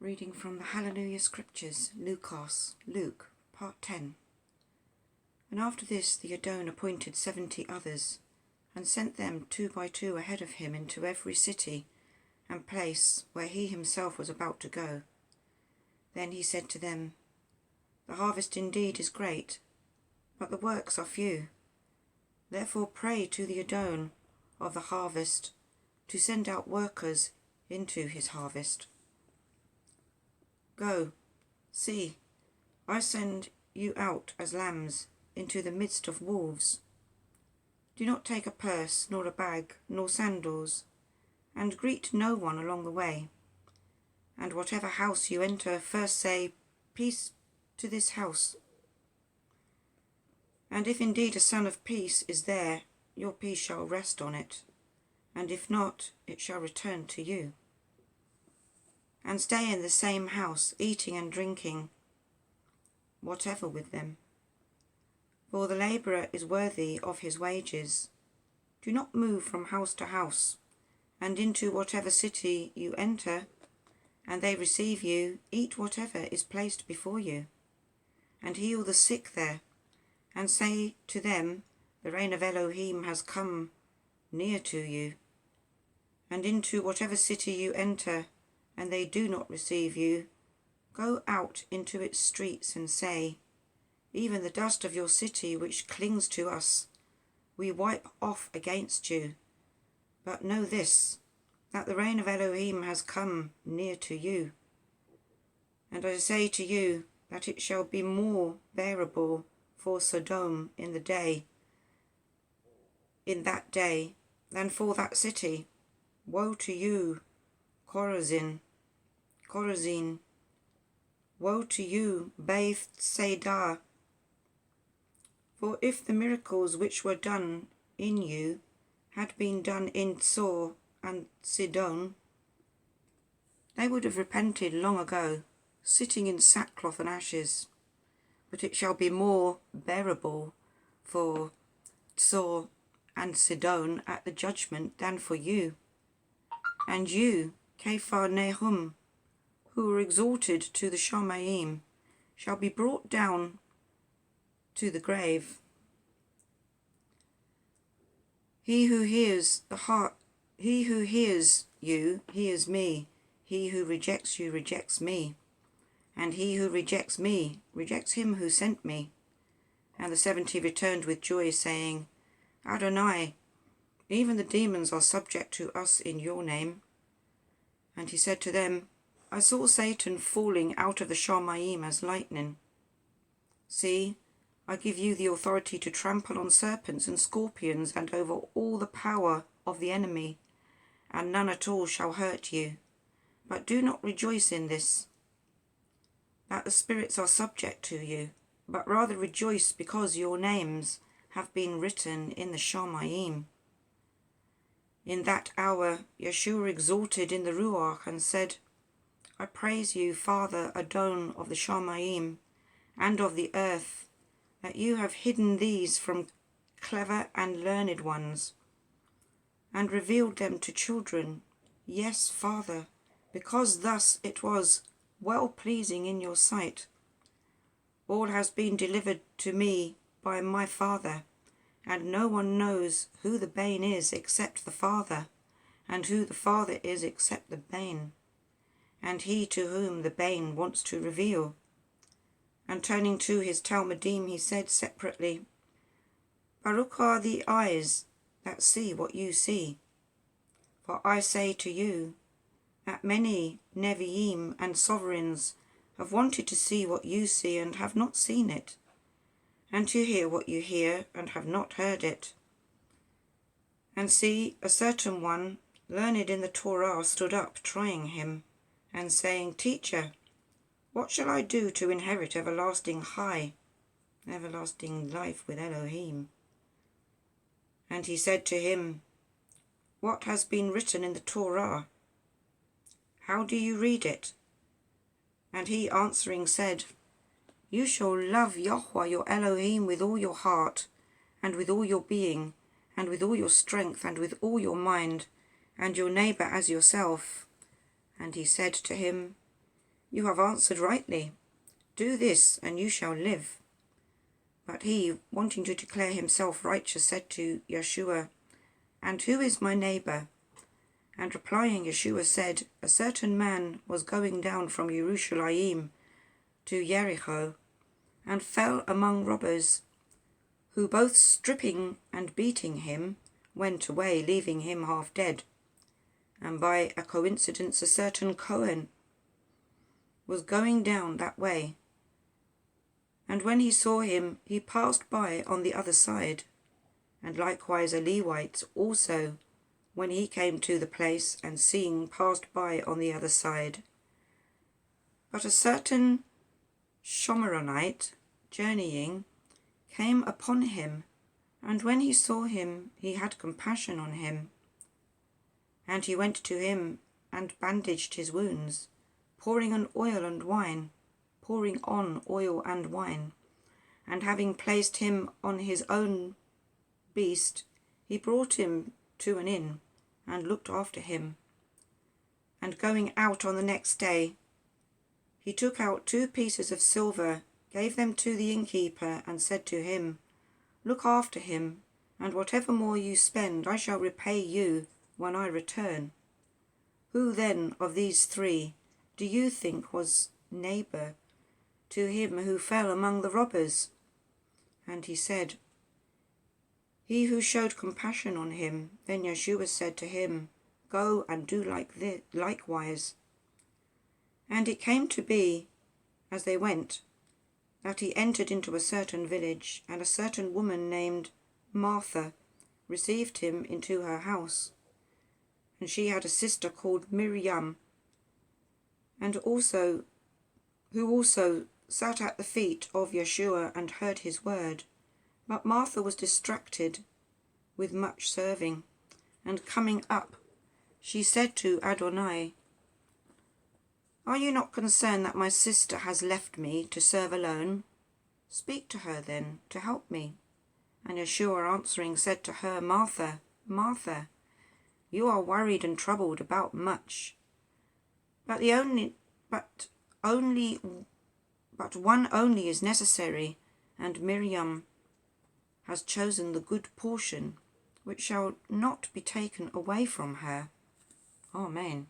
Reading from the Hallelujah Scriptures, Luqas, Luke, Part 10. And after this the Adon appointed 70 others, and sent them 2 by 2 ahead of him into every city and place where he himself was about to go. Then he said to them, The harvest indeed is great, but the works are few. Therefore pray to the Adon of the harvest to send out workers into his harvest. Go, see, I send you out as lambs into the midst of wolves. Do not take a purse, nor a bag, nor sandals, and greet no one along the way. And whatever house you enter, first say, Peace to this house. And if indeed a son of peace is there, your peace shall rest on it, and if not, it shall return to you. And stay in the same house, eating and drinking, whatever with them. For the labourer is worthy of his wages. Do not move from house to house, and into whatever city you enter, and they receive you, eat whatever is placed before you, and heal the sick there, and say to them, The reign of Elohim has come near to you. And into whatever city you enter, and they do not receive you, go out into its streets and say, Even the dust of your city which clings to us, we wipe off against you. But know this, that the reign of Elohim has come near to you. And I say to you that it shall be more bearable for Sodom in that day, than for that city. Woe to you, Chorazin! Woe to you, Bethsaida! For if the miracles which were done in you had been done in Tsor and Sidon, they would have repented long ago, sitting in sackcloth and ashes. But it shall be more bearable for Tsor and Sidon at the judgment than for you. And you, Capharnaum, who were exalted to the Shamayim, shall be brought down to the grave. He who hears you hears me. He who rejects you rejects me. And he who rejects me rejects him who sent me. And the 70 returned with joy, saying, Adonai, even the demons are subject to us in your name. And he said to them, I saw Satan falling out of the Shamayim as lightning. See, I give you the authority to trample on serpents and scorpions and over all the power of the enemy, and none at all shall hurt you. But do not rejoice in this, that the spirits are subject to you, but rather rejoice because your names have been written in the Shamayim. In that hour Yushua exalted in the Ru'ach and said, I praise you, Father Adon of the Shamayim and of the earth, that you have hidden these from clever and learned ones, and revealed them to children. Yes, Father, because thus it was well-pleasing in your sight. All has been delivered to me by my Father, and no one knows who the Bane is except the Father, and who the Father is except the Bane, and he to whom the Bane wants to reveal. And turning to his Talmudim, he said separately, Baruch are the eyes that see what you see. For I say to you that many Nevi'im and sovereigns have wanted to see what you see and have not seen it, and to hear what you hear and have not heard it. And see, a certain one, learned in the Torah, stood up, trying him, and saying, Teacher, what shall I do to inherit everlasting life with Elohim? And he said to him, What has been written in the Torah? How do you read it? And he answering said, You shall love Yushua your Elohim with all your heart, and with all your being, and with all your strength, and with all your mind, and your neighbour as yourself. And he said to him, You have answered rightly. Do this, and you shall live. But he, wanting to declare himself righteous, said to Yushua, And who is my neighbour? And replying, Yushua said, A certain man was going down from Jerusalem to Jericho, and fell among robbers, who both stripping and beating him, went away, leaving him half dead. And by a coincidence a certain Cohen was going down that way, and when he saw him, he passed by on the other side. And likewise a Levite also, when he came to the place, and seeing, passed by on the other side. But a certain Shomeronite, journeying, came upon him, and when he saw him, he had compassion on him. And he went to him, and bandaged his wounds, pouring on oil and wine, and having placed him on his own beast, he brought him to an inn, and looked after him. And going out on the next day, he took out 2 pieces of silver, gave them to the innkeeper, and said to him, Look after him, and whatever more you spend, I shall repay you when I return. Who then of these 3 do you think was neighbour to him who fell among the robbers? And he said, He who showed compassion on him. Then Yushua said to him, Go and do likewise. And it came to be, as they went, that he entered into a certain village, and a certain woman named Martha received him into her house. And she had a sister called Miriam, and who also sat at the feet of Yushua and heard his word. But Martha was distracted with much serving, and coming up, she said to Adonai, Are you not concerned that my sister has left me to serve alone? Speak to her then, to help me. And Yushua answering said to her, Martha, Martha, you are worried and troubled about much, but one only is necessary, and Miriam has chosen the good portion, which shall not be taken away from her. Amen.